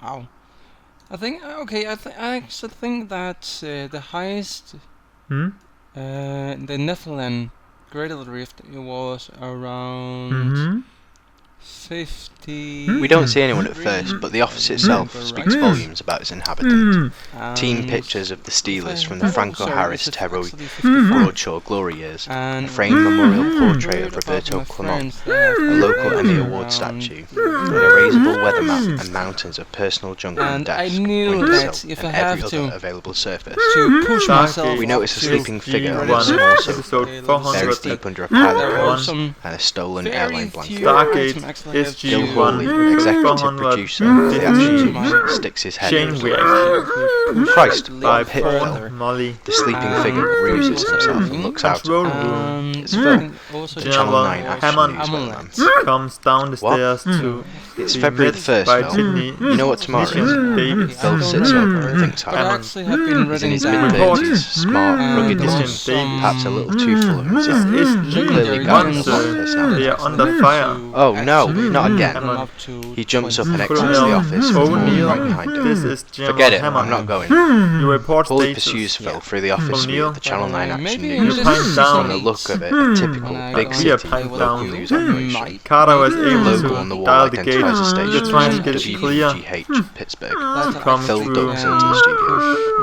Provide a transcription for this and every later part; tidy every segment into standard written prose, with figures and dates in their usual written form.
Wow. I think I actually think that the highest the Netherlands Greater Rift was around 50. We don't see anyone at first, but the office itself speaks volumes about its inhabitants. Team pictures of the Steelers from the Franco-Harris Terror Broadshore glory years, a framed memorial portrait of Roberto Clement, a local Emmy Award statue, an erasable weather map and mountains of personal junk on the desk, windowsill, and every other available surface. We notice a sleeping figure on a small sofa, buried deep under a pile of clothes and a stolen airline blanket. Gil Hawley, executive producer of the Action News, sticks his head in. Christ, what a pit, Phil. The sleeping figure ruses himself and looks out. It's Phil, the Channel 9 Action News weatherman. Comes down the stairs to It's February the 1st, Phil. You know what tomorrow is? Phil sits up and thinks hard. He's in his mid-30s, smart, rugged looking, perhaps a little too full of himself. Clearly guarding a lot of personality. under fire. Oh no, not again. He jumps up and exits the office with Paulie right behind him. Forget it, I'm not going. Paulie pursues Phil through the office suite of the Channel 9 Action News. From the look of it, a typical big city local news operation. Carter was The able logo on the to wall dial the gate. identifies the station You're trying to as get it clear. WGH Pittsburgh. Come Phil through. ducks into the studio.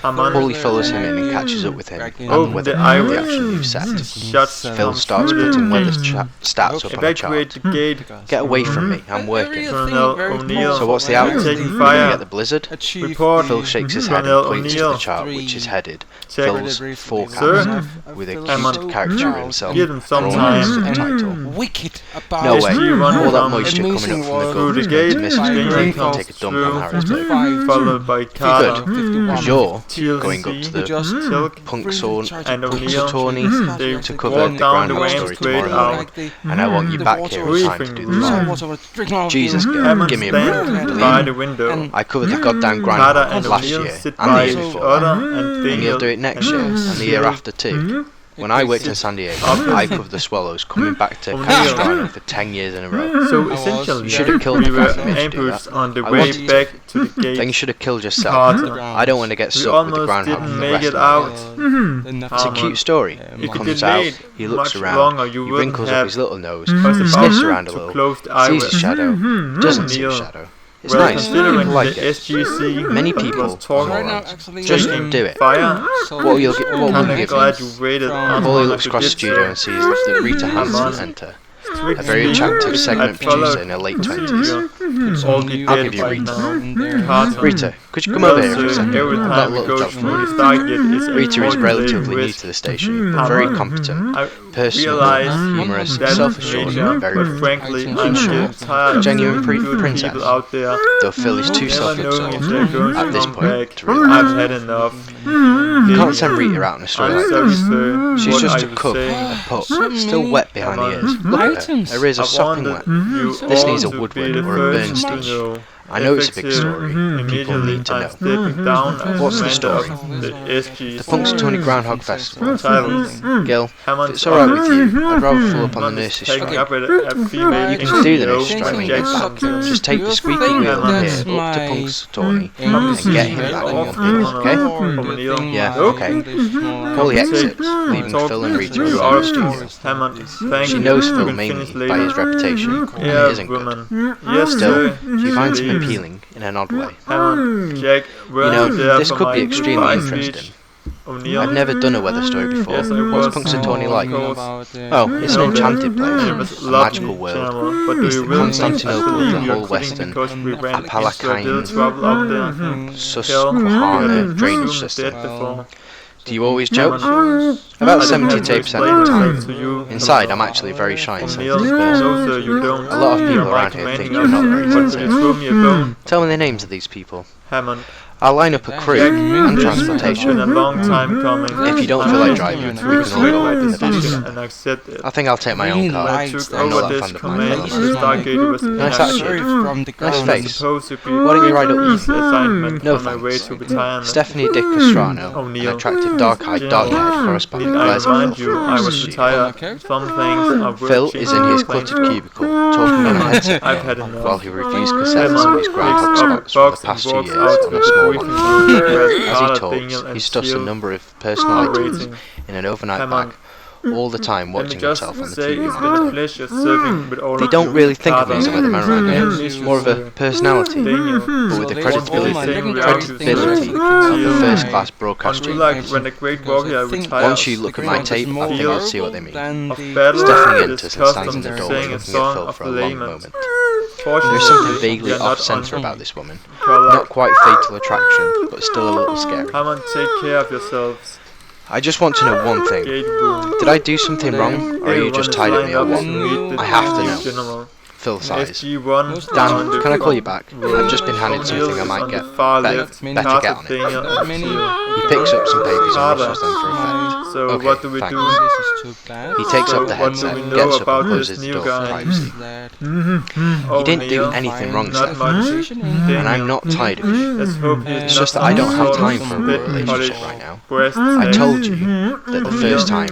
Paulie follows him in and catches up with him on the weather of the Action News set. Shuts Phil starts putting weather stats up on a chart. Evacuate the gate. Get away from me, I'm working. Colonel O'Neill. So what's the outcome? Taking Gonna fire. get the blizzard? Report. Phil shakes his head and points to the chart which is headed Phil's forecast with a cute caricature of himself Give them some drawn as time. the title. Wicked about No way, SG-1 all that from moisture coming up from the through Gulf the is gate, going to miss Green and take a dump on Harrisburg. Followed by Carter. Good. You're TLC, going up to the Silk, Punxsutawney and They to cover walk the down the groundhog way story straight tomorrow out. morning, and I want you back here in time to do the fire. Jesus, Hammond give me a break. stand by the window. I covered the goddamn Carter groundhog and last O'Neill year sit and by the year each before, other and and you'll Daniel do it next year and the year after too. When I worked in San Diego, I covered the Swallows coming back to Capistrano for 10 years in a row. So essentially, You should have killed we the were guy for me to do ambushed that. on the I way wanted to. back to the gate. Then you should have killed yourself. Carter. I don't want to get We stuck with the almost groundhog didn't for the make rest it of my life. out. It's a cute story. If He you comes delayed out, he looks much around, longer, you he wouldn't wrinkles up have his little nose, was sniffs about around a to little, close the sees eyelids. a shadow, doesn't see a O'Neill. shadow. It's Well, nice, considering people like the it. SGC Many was people talking are now, morons. actually, Just taking do it. fire. What will you Kinda give glad him? you waited on Paulie one looks of across the did studio so. and sees that Rita Hansen enter. A very attractive segment producer in her late 20s. All be I'll dead give you by Rita. now. Carter. Rita, could you come over here for a Well, second? every I've got a time we little go job for through you. the Stargate is Rita is a relatively new risk. to the station, but very competent, I personal, realize humorous, that self-assured, nature, and very but rude. frankly, I'm I'm sure. getting tired of Genuine seeing good princess. people out there. Though Phil is too Never knowing if self-absorbed they're going at to this come point back. to realise. I've had enough. You can't send Rita out in a story I'm like sorry, this. sir. She's what just are a you cub, saying? a pup, still wet behind the ears. Look at her, her ears are I sopping wanted wet. you This all needs a to woodwind be the or a burn first to stitch. know. I know it's a big story. People Immediately, need to I'm know. stepping down as What's the commander story? of the SG. The Punxsutawney Groundhog Festival. Titles. Gil, if Hammond's it's alright with you, office. I'd rather fall up on the None is nurse's taking street. up a female You can do the NGO nurse's street when you get back. Jackson. Just take the squeaky wheel from here up to Punxsutawney and get him back in one piece, okay? O'Neill. Yeah, okay. Paulie exits, leaving Phil and Rita You alone are in the studio. Hammond, thank She you. knows You Phil can mainly finish by his later. reputation, and it Yeah, isn't good. woman. Yes, Still, sir. she finds him Please. appealing in an odd way. Hammond, Jack, You were know, there this for could my be extremely goodbye interesting. speech? O'Neill. I've never done a weather story before. Yes, I What's was. Punxsutawney like? Of Oh, it's an enchanted place, It was a lovely, magical world. General, but do It's you the really Constantinople of believe the you're whole quitting Western because we ran into a Palakine little trouble up there? Susquehanna drainage Assume system. that before. Do you always joke? About 70 to 80% of the time. Inside, I'm actually a very shy and sensitive person. A lot of people around here think you're not very sensitive. Tell me the names of these people. Hammond. I'll line up a crew and It's been transportation. a long time coming. If you don't feel like driving, we can all go in the back. And accept it. I think I'll take my own car. I took I'm over not that this fond of my command fellow when man. Stargate was Nice attitude. From the Nice ground. face. supposed to be Why don't you ride up with me? assignment No on my way thanks. to retirement. Stephanie Dick Castrano, an O'Neill. attractive dark-eyed, dark-haired correspondent. Did I Glares at remind Phil you from I the was studio. retired? Some things are Phil worth is in his changing. cluttered cubicle, talking on a headset I've had enough. while he reviews cassettes of his Groundhog Hammond spots picks from up the past 2 box years and walks out on to a the small briefing monitor. room where As he Carla, talks, Daniel, he and stuffs a Seal number of personal are items waiting. in an overnight Hammond. bag, all the time Let me watching just himself on the say it's TV. been a pleasure serving with all They of don't you. really think of me Carla, as a weatherman around here, more of a personality, Daniel, but with the So credibility all my little credibility things of a are first-class Until broadcaster. like when the great warrior retires, Once you look at my tape, I think you'll see what they mean. Than of the battle, Stephanie it is enters and stands custom in the to doorway sing a looking at song Phil of for a long lament. moment. Fortunately, There's something we vaguely are not off-center on about this woman. color. Not quite fatal attraction, but still a little scary. Come and take care of yourselves. I just want to know one thing. Gate room. Did I do something wrong, or are you just tired of me or what? I have to know. General. Phil sighs. SG-1 Dan, can I call you back? I've just been handed something I might get. Better get on it. many. He picks up some papers and rustles them for effect. So Okay, what do we thanks. do? This is too bad. He takes So up the what do headset, we know gets up about and closes this the new door for guy? privacy. That He didn't do O'Neill, anything wrong, not Steph. much. And I'm not tired of you. Let's hope It's just that I don't have time for a real relationship right now. I told you that the first time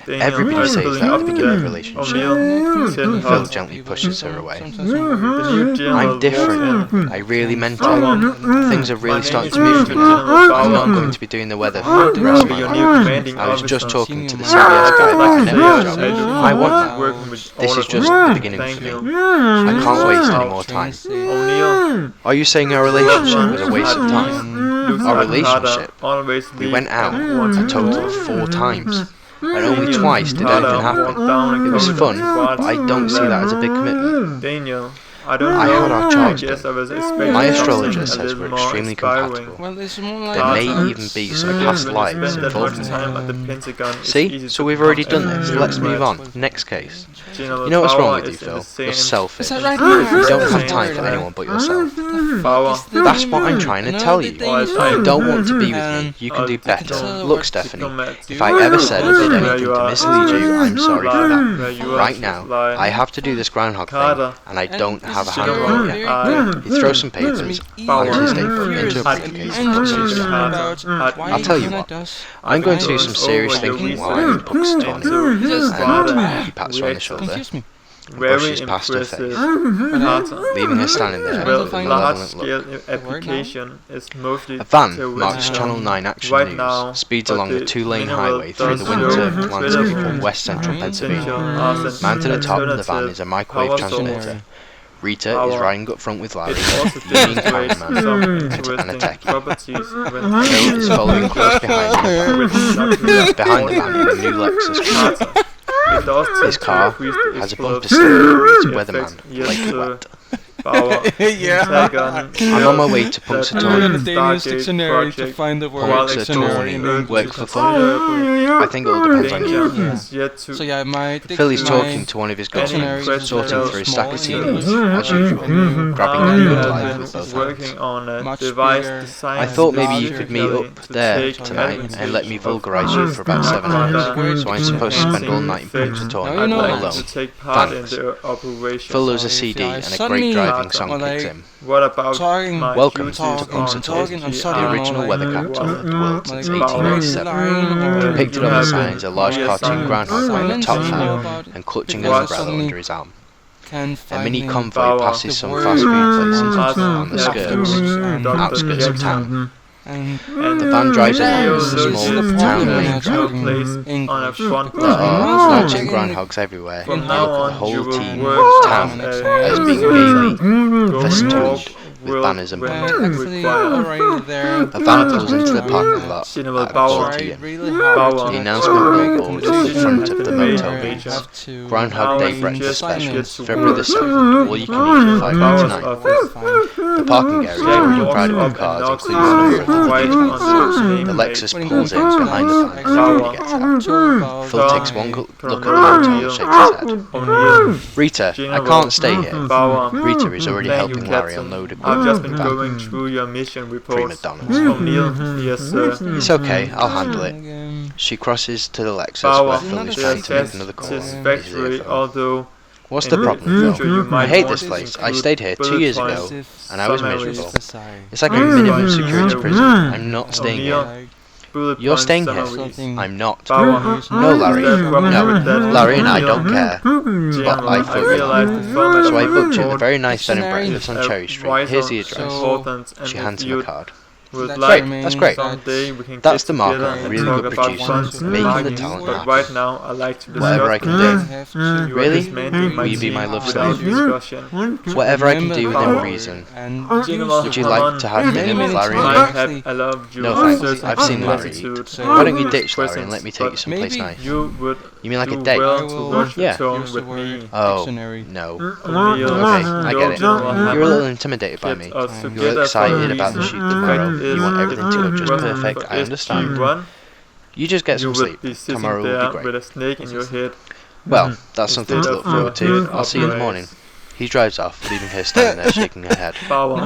everybody says that at the beginning of a relationship. Phil gently pushes her away. I'm different. I really meant it. Things are really starting to move for me now. I'm not going to be doing the weather for the rest of my life. I was just talking to the CBS guy about a network job. I want that. This is just the beginning for me. I can't waste any more time. Are you saying our relationship was a waste of time? Our relationship? We went out a total of 4 times. And only twice did anything happen. It was fun, but I don't see that as a big commitment. Daniel, I had our charts done. My astrologer a says little we're more extremely inspiring. compatible. well, it's more like There may even be some past lives involved in it. See? So we've already done this. Let's move on. Next case. You know what's wrong with you, Phil? You're selfish. Is that right? You don't have time for anyone but yourself. That's what I'm trying to tell you. You don't want to be with me. You can do better. Look, Stephanie, if I ever said or did anything to mislead you, I'm sorry for that. Right now, I have to do this groundhog thing, and I don't have a handle on it yet. He throws some papers onto his table into a briefcase and puts his jacket. I'll tell you what, I'm going to do some serious thinking while I read books to Tony. And he pats her on the shoulder Confuse me. and brushes past her face, leaving her standing there Well, with a malevolent look. large-scale application is mostly A van theoretical. marks Channel 9 Action Right News, now, speeds but along the the 2-lane mineral highway through the does winter show landscape credible of west central potential Pennsylvania. as an Mounted atop of the van alternative is a microwave power transmitter. source. Rita is Power. riding up front with Larry, It also leading demonstrates cameraman, some and a interesting techie. properties when Phil is following close behind him. with Behind the van in a new Lexus Coupe. It does tend His to car increase the has a bumper explosive sticker that reads effect Weatherman, yet Lake to Wet. power. I'm on my way to Punxsutawney. In the Danish dictionary to find the word dictionary in Punxsutawney, work for fun. I think it all depends on you. So yeah, my Phil is talking to one of his guys, sorting through a stack of CDs, as usual, grabbing a good life with both hands. on a Much device bigger. designed I thought maybe you specifically could meet up to there take tonight advantage and let me of vulgarise you for about 7 hours, so I'm supposed to spend all night in Punxsutawney, Now you know all that. alone. to take part Thanks. in the operation. Phil loads a So, CD yeah, and a suddenly, great driving or song like, kicks in. What about Talking- my Welcome duties to on talking, I'm SGR? sorry, The original like- weather capital of the world since Like, 1887. Depicted on the signs a large cartoon groundhog wearing a top hat about and clutching an What? umbrella under his arm. can A mini find convoy Power. passes some The fast-food places word- on the skirts and outskirts of town. and The van drives along Leo a looks small at town the lane town road. place on a front There are line. large groundhogs everywhere. From Look now at the on, you whole will team work town as as being gaily going festooned walk with banners and will posters. require A van pulls into the parking lot Cinema at Bauer. 4 p.m. Bauer. The announcement billboard at the front of the Main motel page. reads, Groundhog Day breakfast specials, February the Bauer's 7th, all you can eat for £5.99. office. The parking area is already crowded with cars, including a number of the Right vehicles. on The the Lexus pulls in behind the van as everybody gets out. Phil takes one look at the motel and shakes his head. O'Neill. Rita, I can't stay here. Bauer. Rita is already Thank you, helping Larry Captain. unload I've just been equipment. going through your mission Prima reports. donnas. O'Neill, yes sir. It's okay, I'll handle it. She crosses to the Lexus where Bauer, Phil is the trying to make test another call. is on his factory, earphone. although What's in the the problem, future you Phil? might I hate want this to place. I include stayed here 2 bullet years ago, points, and I was summaries. miserable. It's like a minimum security prison. I'm not staying O'Neill, here. bullet You're point staying here. summaries. I'm not. Bauer, No, Larry. is there a problem No. with that? Larry and I O'Neill, don't care. General, I I thought realize the format So I of booked you at the report very nice bed and Dictionary. breakfast on is Cherry Street. vital, Here's the address. important, and She if hands him a you card. would That's like great, that's great. someday we can That's get the mark together of and really talk good about producing, funds and making the marketing, talent but happen. right now I like to discuss Whatever I can the do. things you are Really? dismantling my Will you be team my love without slave? discussion. Whatever I can do within Power. reason. General, Would you come like on. to have dinner with Larry I and me? have allowed you No a thanks, certain I've seen Larry latitude eat. Why don't you with ditch Larry and presence, let me take you but someplace maybe nice? you would You mean like a do date? well to watch Yeah. the tone with me. Oh, Dictionary. no. O'Neill, Okay, I get it. General You're a Hammond, little intimidated by get me. us You're together excited for a about the reason. shoot tomorrow. Fact You is, want everything to go just when perfect. for I understand. SG1, You just get you some would sleep. be sitting Tomorrow will there be with great. a snake in your head. Well, that's something to Instead look of forward your to. head I'll see you in the morning. operates. He drives off, leaving her standing there shaking her head. Bauer.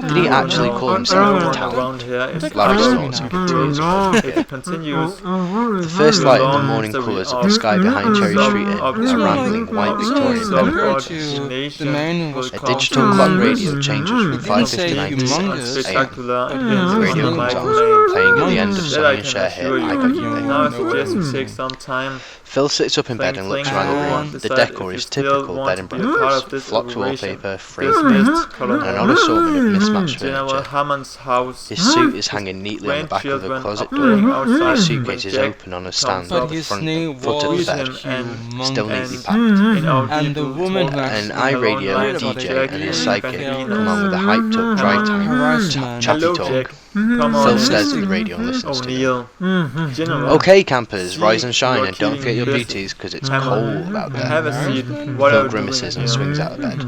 Did he actually call himself the Everyone talent? around here is Larry's following thoughts me. continues. If it continues, The first light in the morning colours of the sky behind Cherry Street Inn, a rambling white Victorian bed and breakfast. The man was A digital clock radio changes from didn't say 5:59 to 6 humongous. a.m. The radio comes on, playing at the end of Sonny and Cher hit, I Got You And now I There. suggest we take some time. Phil sits up in bed and looks around the room. The decor is typical bed and breakfast. Flocked wallpaper, framed and an odd assortment of mismatched General furniture. Hammond's house. His suit is hanging neatly on the back of the Grandchildren closet are door. playing outside His suitcase when is Jack open on a stand comes at up. the his front name foot of was the bed, and still neatly humongous. packed. in our And the people woman told who us An actually iRadio lied about DJ Jack and his and sidekick Bellino. come on with a hyped up drive time Harassment. chappy Hello, talk. Jack. Come on. Phil stares at the radio and listens to them. O'Neill. General. Okay, campers, rise and shine You're and don't forget your keeping beauties because it's Hammond. cold out Have there. a seat. What are Phil you grimaces doing and here? swings out of bed.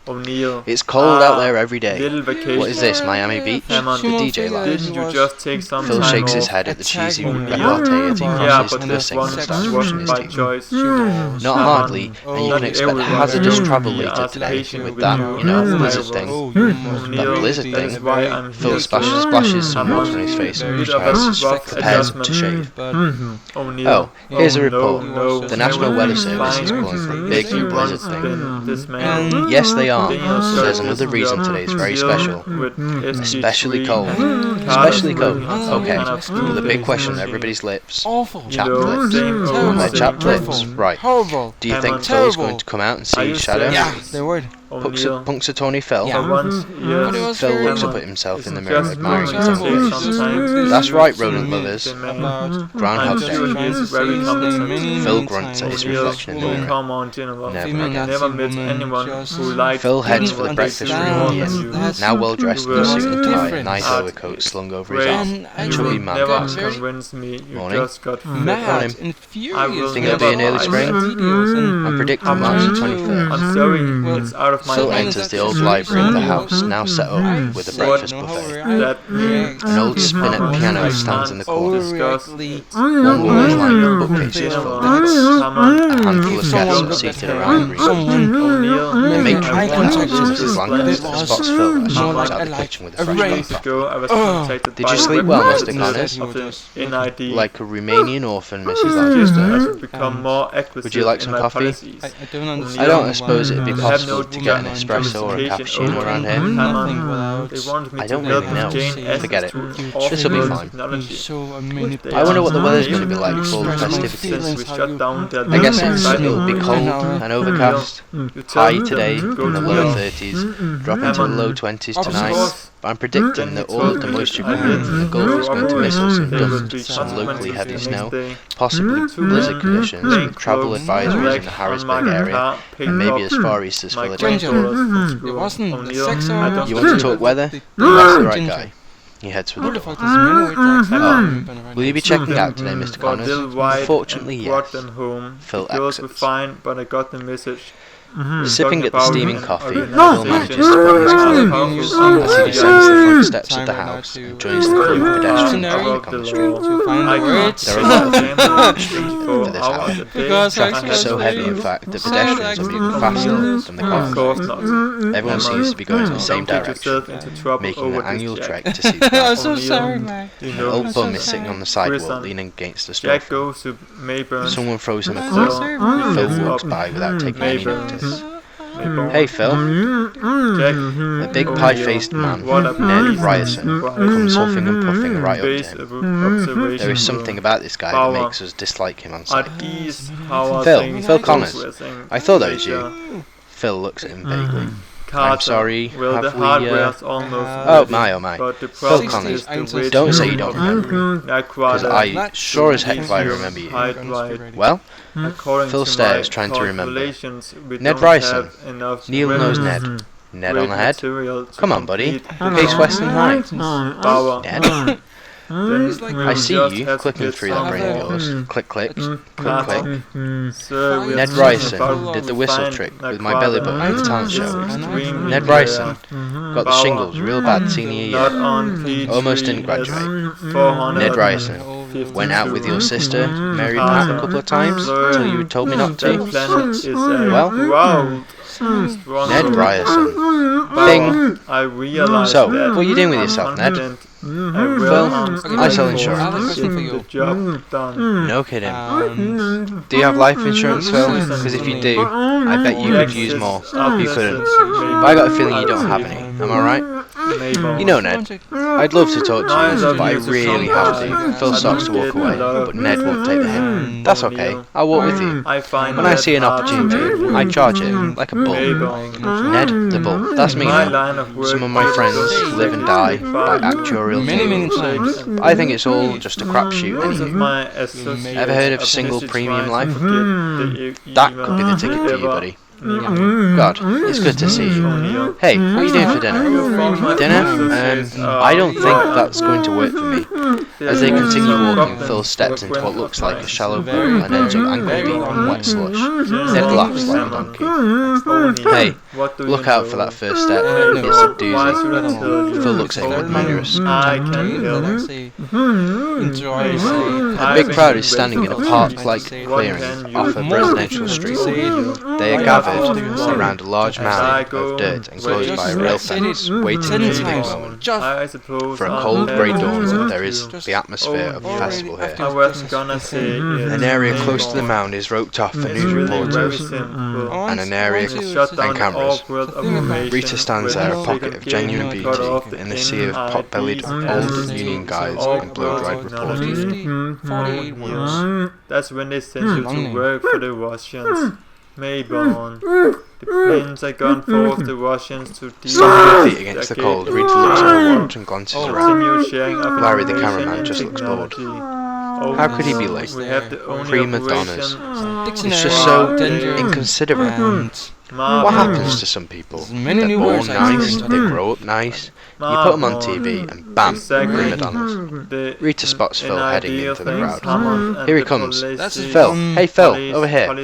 O'Neill. It's cold out there every day. Little vacation. What is this, Miami Beach? Hammond. The DJ lies. Didn't you just take some Phil time shakes his off? head at the cheesy O'Neill. latte as he Yeah, crosses but to the this sink one and starts brushing his by teeth. choice. Not hardly, and you Not can expect everyone hazardous will travel be later as today patient with with that, you you know, as I blizzard was. thing. O'Neill, That blizzard that is thing. why I'm Phil here. splashes some water on his face and Bit of a tries, rough prepares adjustment. to shave. O'Neill. Oh, here's a report. No, The National no, Weather it's Service is fine. calling for a This big you blizzard once thing. been this man. Yes, they are. Daniel So there's Sturgis another reason will today's very deal special. with Especially SG3 cold. and Especially Cardiff cold. will some Okay. kind of Well, the big food question on tasting. everybody's lips. Awful. Chapped You know, lips. same old, Terrible. They're same chapped old. lips. Right. Horrible. Do you think Hammond. Phil's Terrible. going to come out and Are see you Shadow? Yeah, serious? they would. O'Neill. Punxsutawney Phil? Yeah. For once, But it yes. was Phil very looks up Hammond at himself in the isn't mirror, just admiring going his to own take face. sometimes. That's right, It's rodent me, lovers. the man. About Groundhog I'm Day. sure he is very competent. Phil grunts at his O'Neill, reflection in the oh, mirror. come on, General. Never Female again. I never met Nazi anyone woman who liked Phil heads for the didn't breakfast room understand at the inn. that Now well dressed in a suit and tie, a difference. nice overcoat slung over his Great. arm. And I Chubby would man never got glasses. very convinced me. You Morning. just got fed mad, Morning. I infuriated. will Think it'll be in early spring? And I'm predicting March the 23rd. I'm sorry, it's out of my Phil hands. enters the old library of the house, now set up with a breakfast buffet. That means An old spinet piano stands in the corner. Overly One wall is lined with bookcases full of books. A handful of Someone guests are looked at seated her around and reading. someone The made matron eye of the house, contact with Mrs. her. Lancaster, It spots was Phil as she more comes like out a the kitchen with a a fresh rape. years laptop. ago, I was Oh. contacted Did by you the sleep well, web Mr. business Connors? of the NID. Like a Romanian orphan, Mrs. Suggested I Lancaster. should become more aggressive Would you like in some my coffee? policies. I don't understand. I don't suppose it'd be They have possible no to get an woman espresso or a justification cappuccino over around here. Nothing without. They wanted me I to don't help really with know. Jane access Forget it. to This'll be off-world fine. technology. So I wonder what the weather's going to be They like for all the expressed my festivities. feelings we shut down their I guess little site it'll be in cold Britain. and overcast. You tell High them today to go in the to low hell. 30s, dropping to the low 20s Of tonight. course, I'm predicting that all of the moisture coming from the Gulf is going to miss us in dust, some locally heavy snow, possibly blizzard conditions, travel advisories in the Harrisburg area, and maybe as far east as Philadelphia. It wasn't the sex or... You want to talk weather? That's the right guy. He heads for the door. Will you be checking out today, Mr. Connors? Unfortunately, yes. Phil exits. But I got the message. Sipping at the steaming coffee, Phil manages to put his colleagues as he descends the front steps of the house and joins the crew of pedestrian traffic on the street. There are a lot of people on the street for this hour. Traffic is so heavy, in fact, that pedestrians are moving faster than the cars. Everyone seems to be going in the same direction, making the annual trek to see the I'm so sorry, man. An old bum is sitting on the sidewalk leaning against the storefront. Someone throws him a call. Phil walks by without taking any notice. Hey Phil. A big pie-faced man, Ned Ryerson, comes huffing and puffing right up to him. There is something about this guy that makes us dislike him on sight. Phil Connors. I thought that was you. Phil looks at him vaguely. I'm sorry, have we, oh my. Phil Connors, don't say you don't remember me, because I sure as heck I remember you. Well? Phil stares, trying to remember. Ned Ryerson. Neil knows Ned. Ned on the head? Come on, buddy. Case Western High. Ned? I see you clicking through that brain of yours. Click, click, click, click. Ned Ryerson did the whistle trick with my belly button at the talent show. Ned Ryerson got the shingles real bad senior year. Almost didn't graduate. Ned Ryerson went out with your sister, Mary Pat, a couple of times till you told me not to. Well, Ned Ryerson. Bing. So, what are you doing with yourself, Ned? Phil, I sell insurance. No kidding. Do you have life insurance, Phil? Because if you do, I bet you could use more. You couldn't. But I got a feeling you don't have any. Am I right? You know, Ned, I'd love to talk to you, but I really have to. Phil starts to walk away, but Ned won't take the hint. That's okay, I'll walk with you. When I see an opportunity, I charge it, like a bull. Ned, the bull, that's me now. Some of my friends live and die by actuarial tables. I think it's all just a crapshoot anyway. Ever heard of single premium life? That could be the ticket to you, buddy. God, it's good to see you. Hey, what are you doing for dinner? I don't think that's going to work for me. As they continue walking, Phil steps into what looks like a shallow pool and ends up ankle deep in wet slush. Ned laughs like a donkey. Hey, look out for that first step. It's a doozy. Phil looks at him with malicious. A big crowd is standing in a park-like clearing off a residential street. They are gathered around a large mound of dirt enclosed by a rail fence, waiting for the big moment. For a cold grey dawn, there is the atmosphere of a festival here. An area close to the mound is roped off for news reporters, and an area and cameras. Rita stands there, a pocket of genuine beauty in the sea of pot-bellied old Union guys and blow-dried reporters. That's when they send you to work for the Russians. Mayborn. The planes are gone forth the Russians to Stomping feet against the cold, Rita looks at her watch and glances around. Larry, the cameraman, just looks bored. How could he be late? Prima donnas. It's just so inconsiderate. What happens to some people? They're born nice, they grow up nice, you put them on TV and bam, prima donnas. Rita spots Phil heading into the crowd. Here he comes. Phil, hey Phil, over here.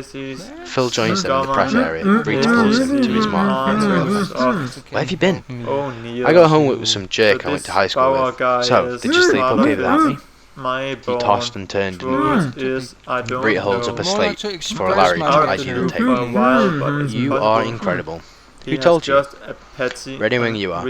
Phil joins them in the press area. Rita pulls him to his mark in the rail fence. Where have you been? I got home with some jerk I went to high school with. So, did you sleep okay without me? He tossed and turned and Rita holds up a slate for Larry to ID the table. You are incredible. Who told you? Ready when you are.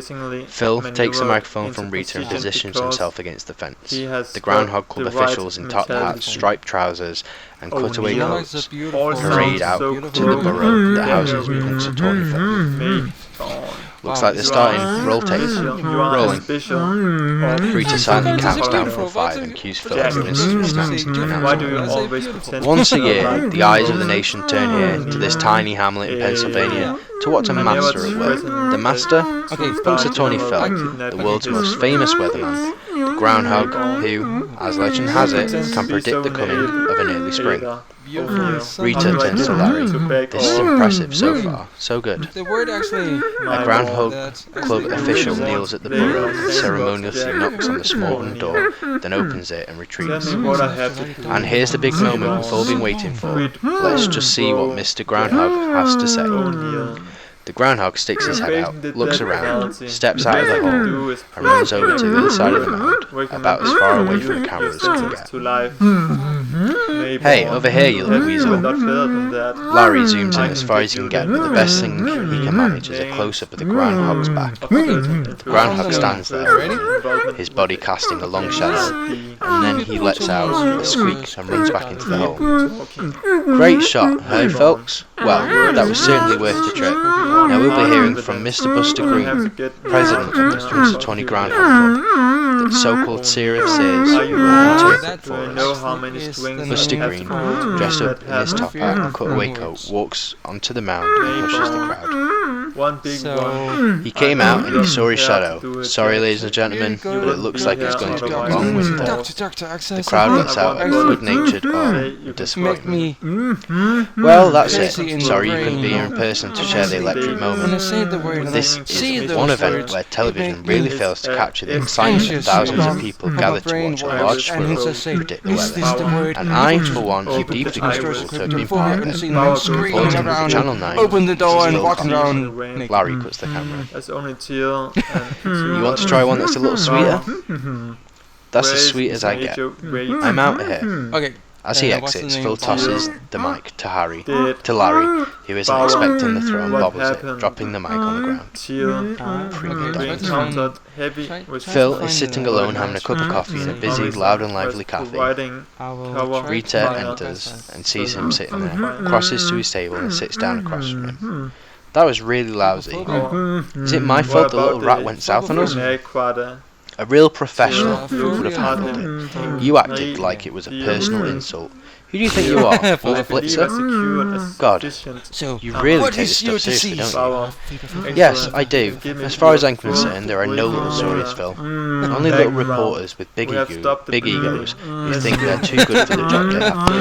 Phil takes the microphone from Rita and positions himself against the fence. The Groundhog Club officials in top hats, striped trousers, and cutaway coats parade out to the burrow that houses Punxsutawney Phil. Looks like they're starting. Roll tape. Rolling. Rita silently counts down from 5 and cues Phil to Mrs. Snacks to announce. Once a year, the eyes of the nation turn here to this tiny hamlet in Pennsylvania to watch a master at work. The master? Punxsutawney Phil, the world's most famous weatherman. The groundhog who, as legend has it, can predict the coming of an early spring. Rita turns to Larry. This is impressive so far. So good. The word actually... A Groundhog Club official kneels at the burrow and ceremoniously knocks on the small wooden door, then opens it and retreats. And here's the big moment we've all been waiting for. Let's just see what Mr. Groundhog has to say. The groundhog sticks his head out, looks around, steps out of the hole, and runs over to the other side of the mound, about as far away from the camera as he can get. Hey, over here, you little weasel. Larry zooms in as far as he can get, but the best thing he can manage is a close-up of the groundhog's back. The groundhog stands there, his body casting a long shadow, and then he lets out a squeak and runs back into the hole. Great shot, hey folks? Well, that was certainly worth the trip. Now we'll be hearing from Mr. Buster Green, president of the Punxsutawney Groundhog Club, the so-called seer of seers who will interpret for us. Buster Green, dressed up in his top hat and cutaway coat, walks onto the mound and pushes the crowd. He came out and he saw his shadow. Sorry, ladies and gentlemen, but it looks like it's going to be a long winter. The crowd lets out a good-natured disappointment. Well, that's it. Sorry you couldn't be here in person to share the electric moment. This is one event where television really fails to capture the excitement of thousands of people gathered to watch a large squirrel predict the weather. And I, for one, am deeply grateful to have been part of it. Reporting for Channel 9, open the door and walk around. Larry cuts the camera. You want to try one that's a little sweeter? That's as sweet as I get. I'm out of here. Okay. As he exits, Phil tosses the mic to Larry, who isn't expecting the throw and bobbles it, dropping the mic on the ground. Phil is sitting alone having a cup of coffee in a busy, loud and lively cafe. Rita enters and sees him sitting there, crosses to his table and sits down across from him. That was really lousy. Is it my fault the little rat went south on us? A real professional would have handled it. You acted like it was a personal insult. Who do you think you are, Wolf Blitzer? God, you really take this stuff seriously, don't you? Yes, I do. As far as I'm concerned, there are no little stories, Phil. Only little reporters with big egos who think they're too good for the job they have to do.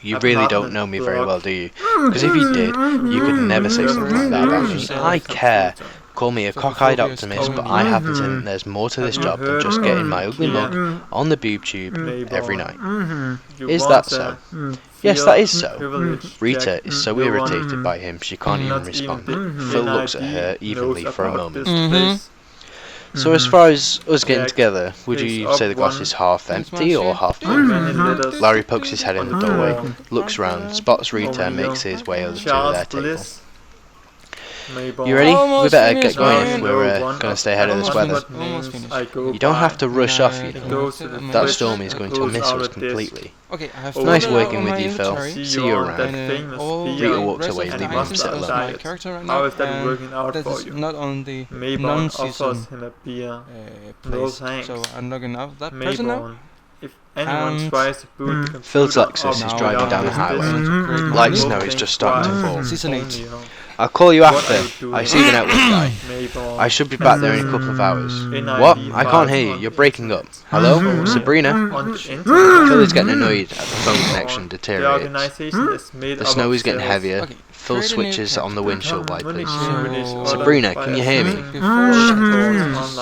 You really don't know me very well, do you? Because if you did, you could never say something like that about me. I care. Call me a cockeyed optimist, but I happen to think there's more to this job than just getting my ugly mug on the boob tube every night. Is that so? Yes, that is so. Rita is so irritated by him she can't even respond. Phil looks at her evenly for a moment. So as far as us getting together, would you say the glass is half empty or half full? Larry pokes his head in the doorway, looks round, spots Rita and makes his way over to their table. You ready? We better get going if we're going to stay ahead of this weather. You don't have to rush off, you know. That storm is going to miss us completely. Nice working with you, Phil. See you around. Rita walks away, leaving him sit alone. How is that working out for you? Not on the Mayborn offers him a beer. No thanks. So I'm not gonna have that person now. If anyone tries to boot Phil's Lexus is driving down the highway. Light snow is just starting to fall. Season 8. I'll call you after. I see the network guy. I should be back there in a couple of hours. What? I can't hear you. You're breaking up. Hello? Sabrina? Phil is getting annoyed at the phone connection deteriorates. The snow is getting heavier. Phil switches on the windshield wipers. Sabrina, can you hear me? He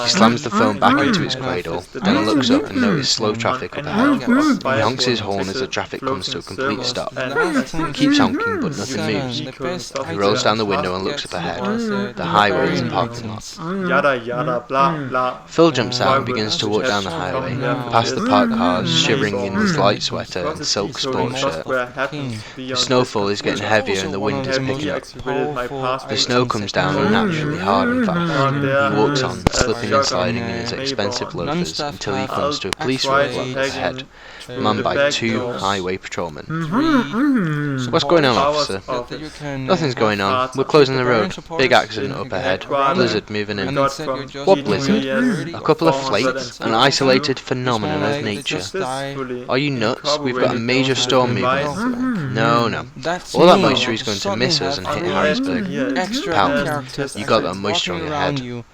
slams the phone back into its cradle, then looks up and notices slow traffic up ahead. He honks his horn as the traffic comes to a complete stop. He keeps honking but nothing moves. He rolls down the window and looks up ahead. The highway is parked parking lot. Yada yada blah blah. Phil jumps out and begins to walk down the highway, past the parked cars, shivering in his light sweater and silk sport shirt. The snowfall is getting heavier and the wind is picking up. The snow comes down unnaturally hard and fast. He walks on, slipping and sliding in his expensive loafers until he comes to a police roadblock ahead, manned by 2 highway patrolmen. What's going on, officer? Nothing's going on. We're closing the road. Big accident up ahead. Blizzard moving in. What blizzard? A couple of flakes? An isolated phenomenon of nature. Are you nuts? We've got a major storm moving in. No. All that moisture is going to miss us and hit Harrisburg. Pal, you got that moisture on your head.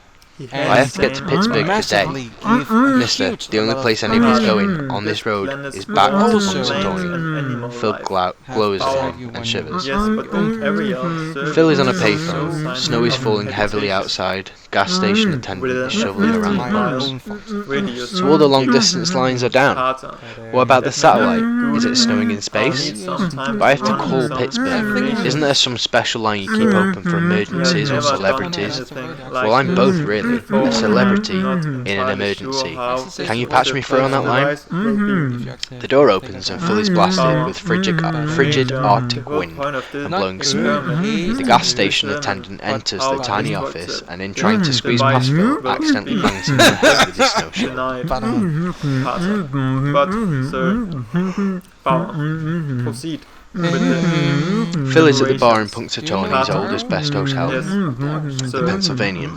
I have to get to Pittsburgh today. Mister, the only place anybody's going on this road is back to Punxsutawney. Phil glows at him and shivers. Phil is on a payphone. Snow is falling heavily outside. Gas station attendant is shoveling around the bars. So all the long distance lines are down. What about the satellite? Is it snowing in space? But I have to call Pittsburgh. Isn't there some special line you keep open for emergencies or celebrities? Well, I'm both really. A celebrity in an emergency. Can you patch me through on that line? The door opens and Phil is blasted with frigid Arctic wind and blowing smoke. The gas station attendant enters the tiny office and in trying to squeeze past Phil, accidentally bangs him in the head with his snowshoe. Proceed. Phil is at the bar in Punxsutawney's oldest best hotel, the Pennsylvanian.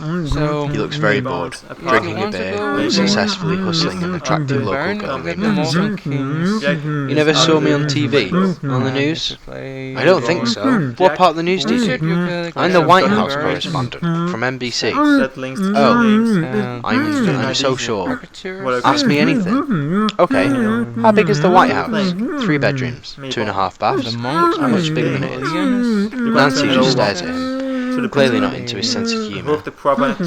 He looks very bored, drinking a beer and successfully hustling an attractive local girl named Nancy. You never saw me on TV? On the news? I don't think so. What part of the news do you do? I'm the White House correspondent from NBC. Oh, I'm so sure. Ask me anything. Okay, how big is the White House? 3 bedrooms, 2.5 baths. How much bigger than it is? Nancy just stares at him, clearly not into his sense of humour.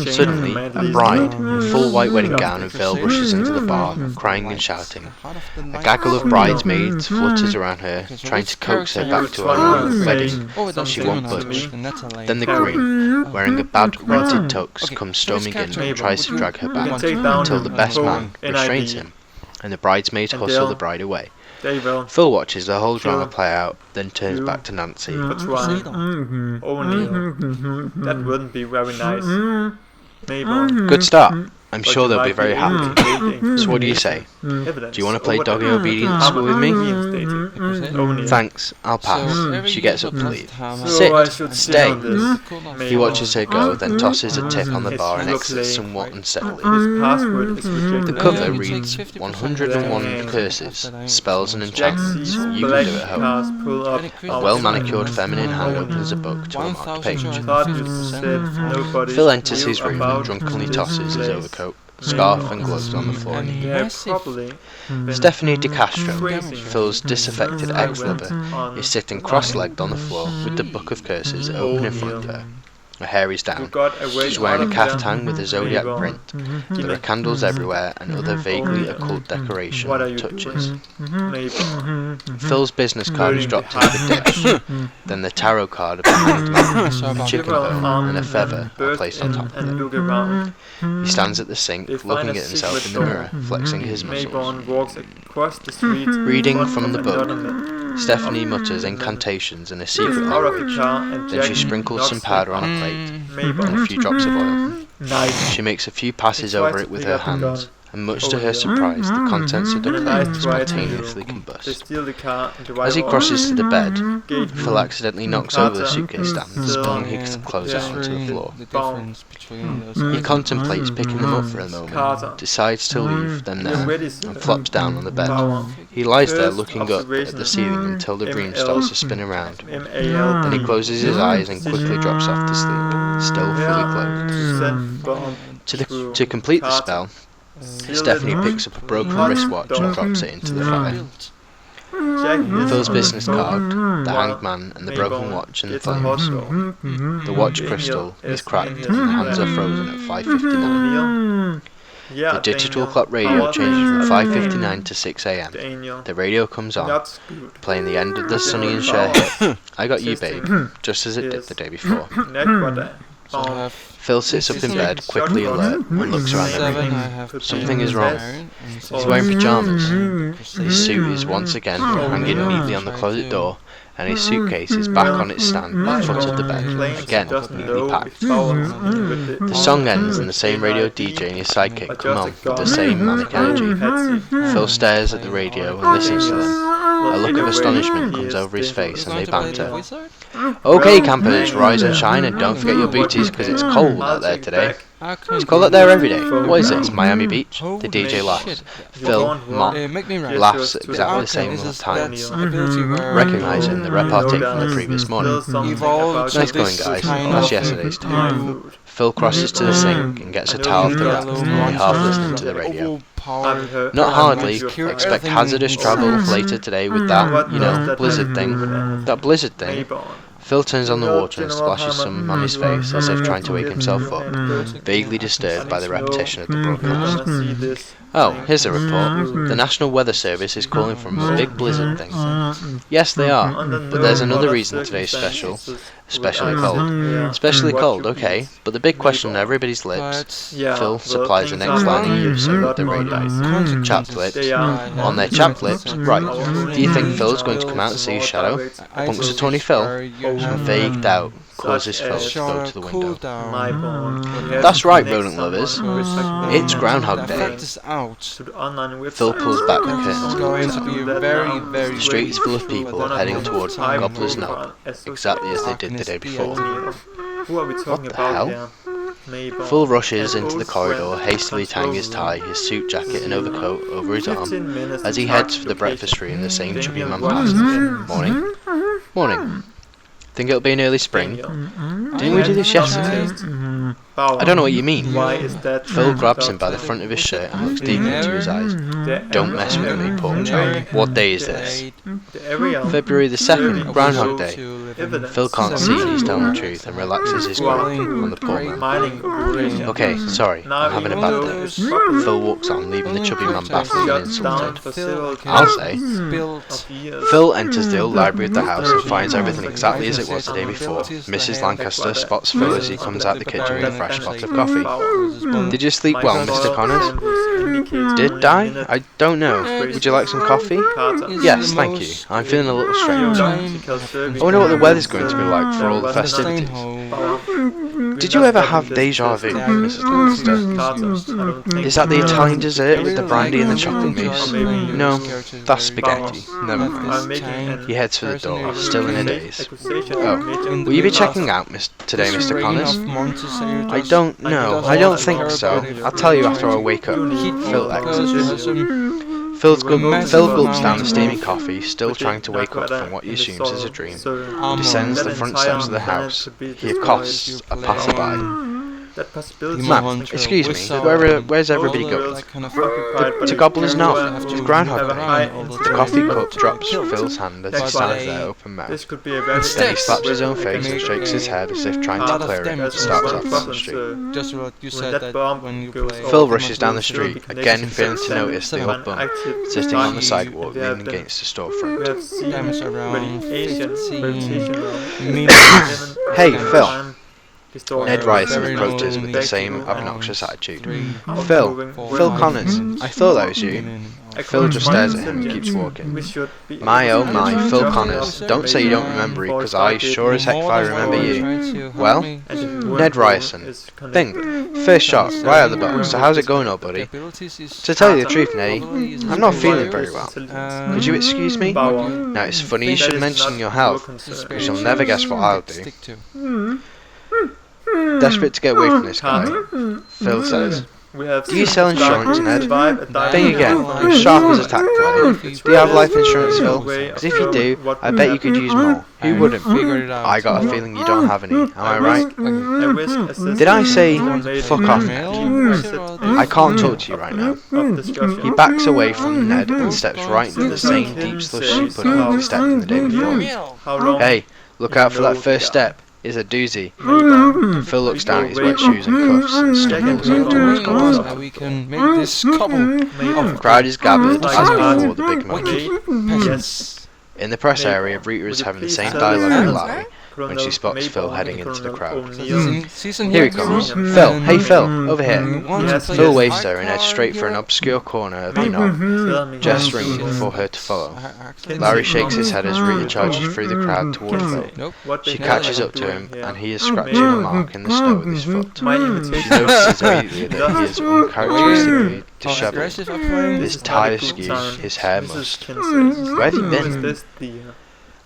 Suddenly, a bride, in full white wedding gown and veil, rushes into the bar, crying and shouting. A gaggle of bridesmaids flutters around her, trying to coax her back to her own wedding. She won't budge. Then the groom, wearing a bad rented tux, comes storming in and tries to drag her back, until the best man restrains him, and the bridesmaids hustle the bride away. Phil watches the whole drama play out, then turns back to Nancy. Only. That wouldn't be very nice. Good start. I'm sure they'll be very happy. So what do you say? Do you want to play doggy obedience school with me? Thanks, I'll pass. She gets up to leave. Sit, stay. He watches her go, then tosses a tip on the bar and exits somewhat unsteadily. The cover reads 101 curses, spells and enchantments you can do at home. A well-manicured feminine hand opens a book to a marked page. Phil enters his room and drunkenly tosses his overcoat, scarf and gloves on the floor. Stephanie DeCastro, Phil's disaffected ex-lover, is sitting cross-legged on the floor with the Book of Curses open in front of her. Her hair is down. She's wearing a caftan with a zodiac print. There are candles everywhere and other vaguely occult decoration touches. Phil's business card is dropped into the dish. Then the tarot card of a hanged man, a chicken bone and a feather are placed on top of it. He stands at the sink, looking at himself in the mirror, flexing his muscles. Reading from the book, Stephanie mutters incantations and a secret language. Then she sprinkles some powder on a plate and a few drops of oil. She makes a few passes over it with her hands, and much to her surprise, the contents of the plate spontaneously combust. As he crosses to the bed, Phil accidentally knocks over the suitcase stand, spilling his clothes out onto the floor. He contemplates picking them up for a moment, decides to leave them there, and flops down on the bed. He lies there looking up at the ceiling until the room starts to spin around. Then he closes his eyes and quickly drops off to sleep, still fully clothed. To complete the spell, Stephanie picks up a broken wristwatch and drops it into the fire. Phil's business card, the hanged man, and the broken watch in the flames. The watch crystal is cracked and the hands are frozen at 5:59. The digital clock radio changes from 5:59 to 6 a.m. The radio comes on, playing the end of the Sonny and Cher hit, I Got You Babe, just as it did the day before. Phil sits up in bed, quickly alert, and looks around everything. Something is wrong. He's wearing pyjamas. His suit is once again hanging neatly on the closet door, and his suitcase is back on its stand at the foot of the bed, again neatly packed. The song ends and the same radio DJ and his sidekick come on with the same manic energy. Phil stares at the radio and listens to them. A look of astonishment comes over his face and they banter. Okay campers, rise and shine and don't forget your booties because it's cold out there today. It's cold out there every day. What is it? It's Miami Beach? The DJ laughs. Phil laughs at exactly the same amount of times, recognising the repartee from the previous morning. Nice going guys, that's yesterday's too. Phil crosses to the sink and gets a towel off the rack, half listening to the radio. Not hardly, expect hazardous travel later today with that, blizzard thing. That blizzard thing. Phil turns on the water and splashes some on his face as if trying to wake himself up, vaguely disturbed by the repetition of the broadcast. Oh, here's a report. The National Weather Service is calling for a big blizzard thing. Yes, they are, but there's another reason today's special. Especially cold. Especially cold, okay, but the big question on everybody's lips, Phil supplies the next line in unison with the radio. Chapped lips. On their chapped lips, right. Do you think Phil's going to come out and see his shadow? Punxsutawney Phil? Some vague doubt causes Phil to go to the window. That's right, rodent lovers. It's Groundhog Day. Phil pulls back the curtains. The street is full of people heading towards Gobbler's Knob, exactly as they did the day before. What the hell? Phil rushes into the corridor, hastily tying his tie, his suit jacket and overcoat over his arm, as he heads for the breakfast tree in the same chubby man past. Morning? Morning. Think it'll be an early spring? Didn't we do this yesterday? I don't know what you mean. Phil grabs him by the front of his shirt and looks deep into his eyes. Don't mess with me, poor child. What day is this? February the 2nd, Groundhog Day. Phil can't see he's telling the truth and relaxes his grip on the poor man. Okay, sorry, I'm having a bad day. Phil walks on, leaving the chubby man baffled and insulted. I'll say. Phil enters the old library of the house and finds everything exactly as it was the day before. Mrs. Lancaster spots Phil as he comes out the kitchen with a fresh pot of coffee. Did you sleep well, Mr. Connors? Did I? I don't know. Would you like some coffee? Yes, thank you. I'm feeling a little strange. I wonder what the weather's going to be like for all the festivities. Did you ever have deja vu, Mrs. Lancaster? Is that the Italian dessert with the brandy and the chocolate mousse? No, that's spaghetti. Never mind. He heads for the door, still in a daze. Oh, will you be checking out today, Mr. Connors? I don't know. I don't think so. I'll tell you after I wake up. Phil exits. Phil gulps down the steaming coffee, still trying to wake up from what he assumes is a dream. Descends the front steps of the house. He accosts a passerby. Ma'am, excuse me, where's everybody going? To Gobbler's Knob, with Groundhog Day. The coffee cup drops Phil's hand as he stands there open mouthed. Then he slaps his own face and shakes his head as if trying to clear it and starts off down the street. Phil rushes down the street, again failing to notice the old bum sitting on the sidewalk leaning against the storefront. Hey, Phil. Ned Ryerson approaches with the same obnoxious attitude. Phil Connors, I thought that was you. Phil just stares at him and keeps walking. My oh my, Phil Connors, don't say you don't remember me, because I sure as heck if I remember you. Well, Ned Ryerson. Think, first shot, right out of the box, so how's it going, old buddy? To tell you the truth, Neddy, I'm not feeling very well. Could you excuse me? Now it's funny you should mention your health, because you'll never guess what I'll do. Desperate to get away from this guy, Phil says, do you sell insurance, Ned? Think again, you're sharp as a tack today. Do you have life insurance, Phil? Because if you do, I bet you could use more. Who wouldn't? I got a feeling you don't have any, am I right? Did I say, fuck off, Ned? I can't talk to you right now. He backs away from Ned and steps right into the same deep slushy pudding he stepped in the day before. Hey, look out for that first step. It's a doozy. Phil looks down at his wet shoes and cuffs and stumbles on towards Gobbler's we can make this couple. The crowd is gathered as before the big monkey. In the press area, Rita is having the same dialogue with Larry, when she spots Phil heading into the crowd. Here he comes. Phil, hey Phil, over here. Phil waves her and heads straight for an obscure corner of the knob, gesturing for her to follow. Larry shakes his head as Rita charges through the crowd towards Phil. She catches up to him and he is scratching a mark in the snow with his foot. She notices immediately that he is uncharacteristically dishevelled. His tie askew, his hair mussed. Where have you been?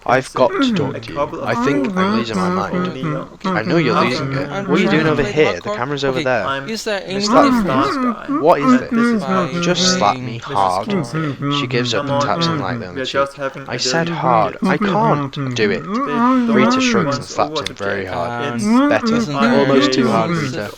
I've got to talk to you. I think I'm losing my mind. I know you're losing it. What are you doing over here? The camera's over there. Is there any Slap me. What is this? Just slap me hard. She gives up and taps him lightly on the cheek. I said hard. I can't do it. Rita shrugs and slaps him very hard. Better. Almost too hard, Rita.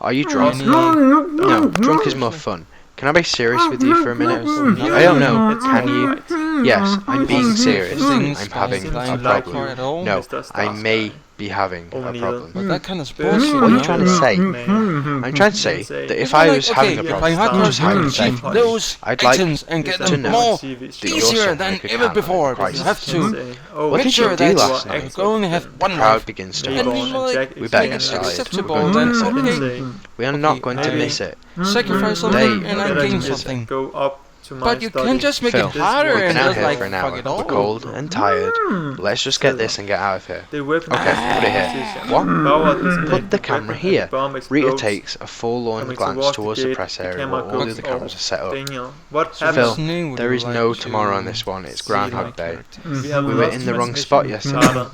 Are you drunk? No, drunk is more fun. Can I be serious with you for a minute? I don't know. Can you? Yes, I'm being serious. I'm having a problem. No, I may be having a problem. But that kind of bullshit. What are you trying to say? I'm trying to say that if I was having a problem, just those I'd like and get to them know more that easier than ever before. You have to what did you do last night? go and have one The crowd begins to hush. We better get started. We're going to miss it. We are not going to miss it. Sacrifice something and I gain something. But you can't just make it harder we've been and out just here like for an fuck hour. it all. We're cold and tired. Let's just get this and get out of here. Okay, put it here. What? Put the camera here. Rita takes a forlorn glance towards the press area where all the other cameras are set up. Phil, there is no tomorrow on this one. It's Groundhog Day. We were in the wrong spot yesterday.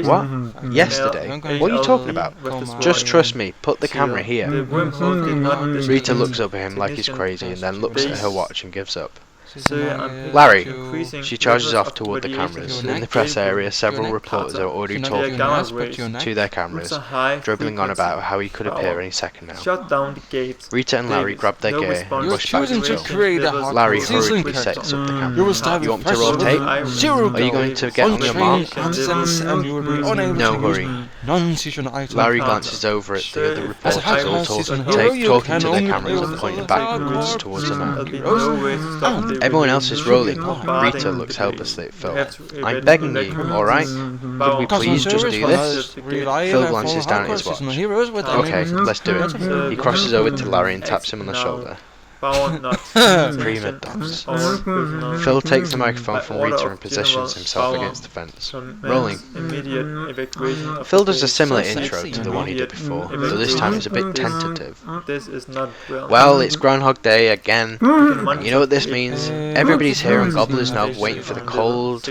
What? Yesterday? What are you talking about? Just trust me. Put the camera here. Rita looks up at him like he's crazy and then looks at her watch and gives up. Larry, she charges off toward the cameras. In the press area, several reporters are already talking to their cameras, dribbling on about how he could appear any second now. Rita and Larry grab their gear and rush back to Phil. Larry hurriedly sets up the camera. You want me to roll tape? Are you going to get on your mark? No hurry. Larry glances over at the other reporters all talking to their cameras and pointing backwards towards the mark. Everyone else is rolling. Rita looks helplessly at Phil. I'm begging you, alright? Could we please just do this? Phil glances down at his watch. Okay, let's do it. He crosses over to Larry and taps him on the shoulder. Prima donnas. Phil takes the microphone from Rita and positions himself against the fence. Rolling. Phil does a similar intro to the one he did before, though this time it's a bit tentative. Well, it's Groundhog Day again, and you know what this means? Everybody's here on Gobbler's Knob waiting for the cold...